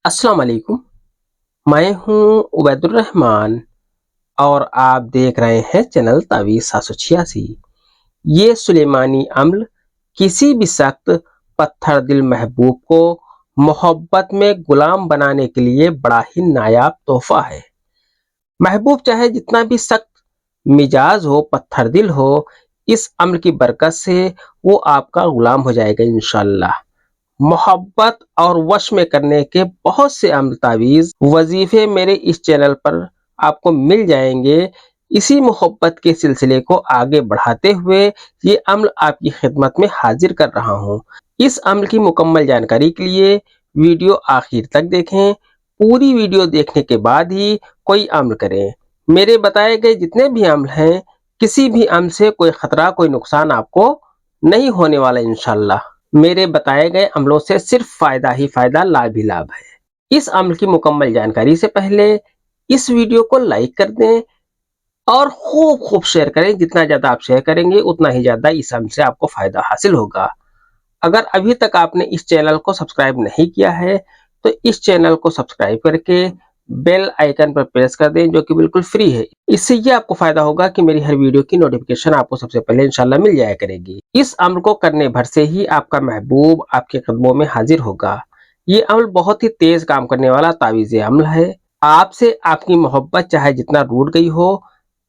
अस्सलाम वालेकुम। मैं हूँ उबैदुर रहमान और आप देख रहे हैं चैनल तावीज़ 786। ये सुलेमानी अम्ल किसी भी सख्त पत्थर दिल महबूब को मोहब्बत में गुलाम बनाने के लिए बड़ा ही नायाब तोहफा है। महबूब चाहे जितना भी सख्त मिजाज हो, पत्थर दिल हो, इस अम्ल की बरकत से वो आपका गुलाम हो जाएगा इंशाअल्लाह। मोहब्बत और वश में करने के बहुत से अमल तावीज़ वजीफे मेरे इस चैनल पर आपको मिल जाएंगे। इसी मोहब्बत के सिलसिले को आगे बढ़ाते हुए ये अमल आपकी खिदमत में हाजिर कर रहा हूँ। इस अमल की मुकम्मल जानकारी के लिए वीडियो आखिर तक देखें। पूरी वीडियो देखने के बाद ही कोई अमल करें। मेरे बताए गए जितने भी अमल हैं, किसी भी अमल से कोई खतरा, कोई नुकसान आपको नहीं होने वाला इंशाअल्लाह। मेरे बताए गए अमलों से सिर्फ फायदा ही फायदा, लाभ ही लाभ है। इस अमल की मुकम्मल जानकारी से पहले इस वीडियो को लाइक कर दें और खूब खूब शेयर करें। जितना ज्यादा आप शेयर करेंगे उतना ही ज्यादा इस अमल से आपको फायदा हासिल होगा। अगर अभी तक आपने इस चैनल को सब्सक्राइब नहीं किया है तो इस चैनल को सब्सक्राइब करके बेल आइकन पर प्रेस कर दें, जो कि बिल्कुल फ्री है। इससे ये आपको फायदा होगा कि मेरी हर वीडियो की नोटिफिकेशन आपको सबसे पहले इंशाल्लाह मिल जाया करेगी। इस अमल को करने भर से ही आपका महबूब आपके कदमों में हाजिर होगा। ये अमल बहुत ही तेज काम करने वाला तावीज़ अमल है। आपसे आपकी मोहब्बत चाहे जितना रूठ गई हो,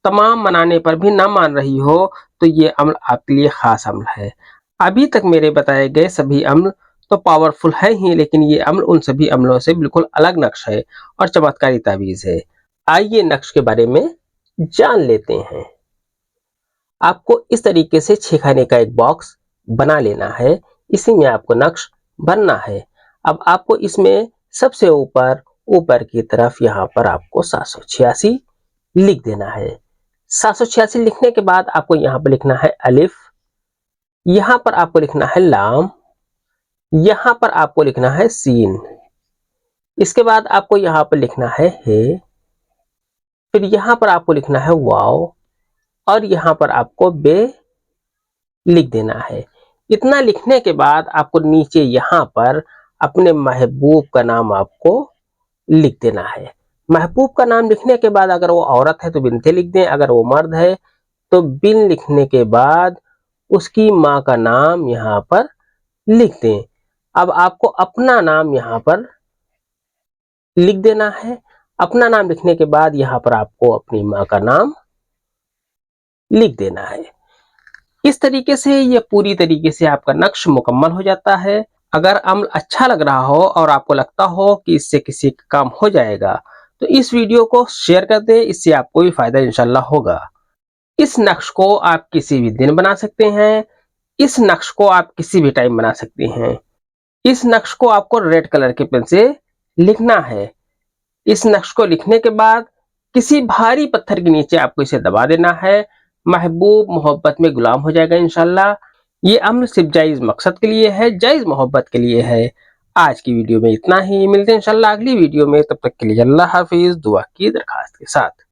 तमाम मनाने पर भी ना मान रही हो, तो ये अमल आपके लिए खास अमल है। अभी तक मेरे बताए गए सभी अमल तो पावरफुल है ही, लेकिन ये अमल उन सभी अमलों से बिल्कुल अलग नक्श है और चमत्कारी तावीज़ है। आइए नक्श के बारे में जान लेते हैं। आपको इस तरीके से 6 खाने का एक बॉक्स बना लेना है। इसी में आपको नक्श भरना है। अब आपको इसमें सबसे ऊपर ऊपर की तरफ यहाँ पर आपको 786 लिख देना है। 786 लिखने के बाद आपको यहाँ पर लिखना है अलिफ, यहाँ पर आपको लिखना है लाम, यहाँ पर आपको लिखना है सीन, इसके बाद आपको यहाँ पर लिखना है हे, फिर यहाँ पर आपको लिखना है वाव और यहाँ पर आपको बे लिख देना है। इतना लिखने के बाद आपको नीचे यहाँ पर अपने महबूब का नाम आपको लिख देना है। महबूब का नाम लिखने के बाद अगर वो औरत है तो बिनते लिख दें, अगर वो मर्द है तो बिन लिखने के बाद उसकी माँ का नाम यहाँ पर लिख दें। अब आपको अपना नाम यहाँ पर लिख देना है। अपना नाम लिखने के बाद यहाँ पर आपको अपनी माँ का नाम लिख देना है। इस तरीके से ये पूरी तरीके से आपका नक्श मुकम्मल हो जाता है। अगर अमल अच्छा लग रहा हो और आपको लगता हो कि इससे किसी का काम हो जाएगा तो इस वीडियो को शेयर कर दें, इससे आपको भी फायदा इंशाल्लाह होगा। इस नक्श को आप किसी भी दिन बना सकते हैं। इस नक्श को आप किसी भी टाइम बना सकते हैं। इस नक्श को आपको रेड कलर के पेन से लिखना है। इस नक्श को लिखने के बाद किसी भारी पत्थर के नीचे आपको इसे दबा देना है। महबूब मोहब्बत में गुलाम हो जाएगा इंशाल्लाह। ये अमल सिर्फ जायज मकसद के लिए है, जायज मोहब्बत के लिए है। आज की वीडियो में इतना ही। मिलते हैं इंशाल्लाह अगली वीडियो में। तब तक के लिए अल्लाह हाफिज, दुआ की दरखास्त के साथ।